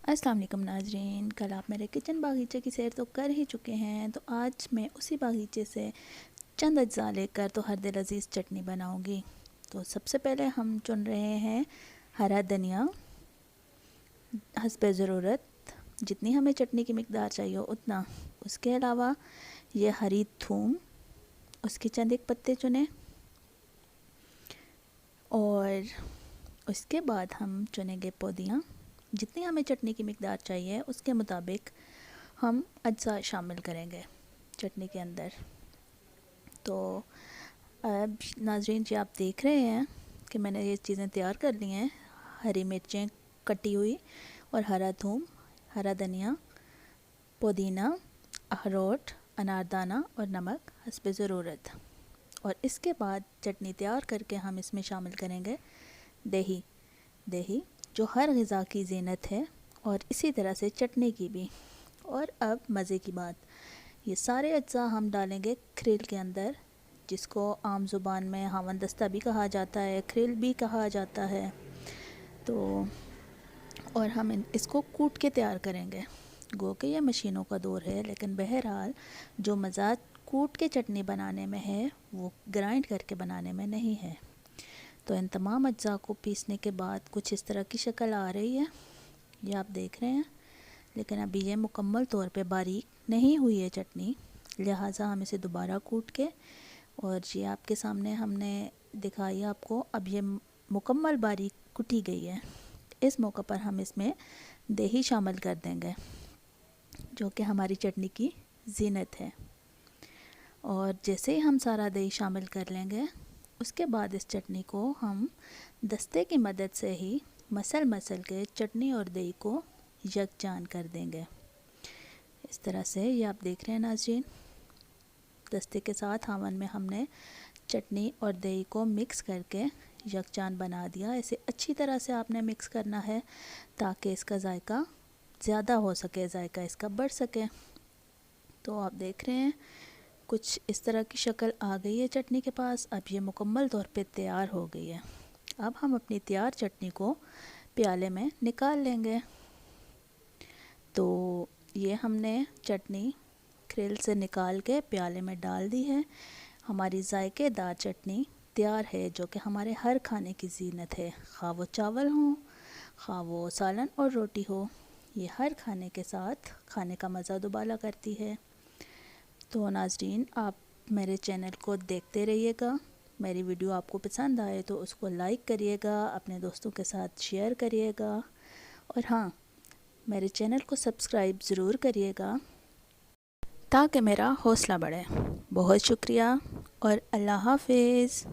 अस्सलाम वालेकुम नाजरीन। कल आप मेरे किचन बागीचे की सैर तो कर ही चुके हैं, तो आज मैं उसी बागीचे से चंद अज्जा लेकर तो हर दिल अज़ीज़ चटनी बनाऊंगी। तो सबसे पहले हम चुन रहे हैं हरा धनिया हस्बे ज़रूरत, जितनी हमें चटनी की मिकदार चाहिए उतना। उसके अलावा ये हरी थूम, उसके चंद एक पत्ते चुने, और उसके बाद हम चुनेंगे पुदीना। जितनी हमें चटनी की मिकदार चाहिए उसके मुताबिक हम अज्जा शामिल करेंगे चटनी के अंदर। तो अब नाजरीन जी, आप देख रहे हैं कि मैंने ये चीज़ें तैयार कर ली हैं। हरी मिर्चें कटी हुई, और हरा थूम, हरा धनिया, पुदीना, अखरोट, अनारदाना और नमक हस्बे ज़रूरत। और इसके बाद चटनी तैयार करके हम इसमें शामिल करेंगे दही। दही जो हर ग़िज़ा की ज़ीनत है, और इसी तरह से चटनी की भी। और अब मज़े की बात, ये सारे अज्जा हम डालेंगे खरील के अंदर, जिसको आम ज़ुबान में हावन दस्ता भी कहा जाता है, खरील भी कहा जाता है। तो और हम इसको कूट के तैयार करेंगे। गो के ये मशीनों का दौर है, लेकिन बहरहाल जो मज़ा कूट के चटनी बनाने में है वो ग्राइंड करके बनाने में नहीं है। तो इन तमाम अज्जा को पीसने के बाद कुछ इस तरह की शक्ल आ रही है, ये आप देख रहे हैं। लेकिन अभी ये मुकम्मल तौर पे बारीक नहीं हुई है चटनी, लिहाजा हम इसे दोबारा कूट के, और ये आपके सामने हमने दिखाई आपको, अब ये मुकम्मल बारीक कुटी गई है। इस मौके पर हम इसमें दही शामिल कर देंगे, जो कि हमारी चटनी की ज़ीनत है। और जैसे ही हम सारा दही शामिल कर लेंगे, उसके बाद इस चटनी को हम दस्ते की मदद से ही मसल के चटनी और दही को यकजान कर देंगे। इस तरह से ये आप देख रहे हैं नाज़रीन, दस्ते के साथ हावन में हमने चटनी और दही को मिक्स करके यकजान बना दिया। इसे अच्छी तरह से आपने मिक्स करना है ताकि इसका जायका ज़्यादा हो सके, जायका इसका बढ़ सके। तो आप देख रहे हैं कुछ इस तरह की शक्ल आ गई है चटनी के पास। अब ये मुकम्मल तौर पे तैयार हो गई है। अब हम अपनी तैयार चटनी को प्याले में निकाल लेंगे। तो ये हमने चटनी खरील से निकाल के प्याले में डाल दी है। हमारी जायकेदार चटनी तैयार है, जो कि हमारे हर खाने की ज़ीनत है, खा वो चावल हो, खा वो सालन और रोटी हो। ये हर खाने के साथ खाने का मज़ा दुबाला करती है। तो नाज़रीन, आप मेरे चैनल को देखते रहिएगा। मेरी वीडियो आपको पसंद आए तो उसको लाइक करिएगा, अपने दोस्तों के साथ शेयर करिएगा, और हाँ, मेरे चैनल को सब्सक्राइब ज़रूर करिएगा ताकि मेरा हौसला बढ़े। बहुत शुक्रिया और अल्लाह हाफ़िज़।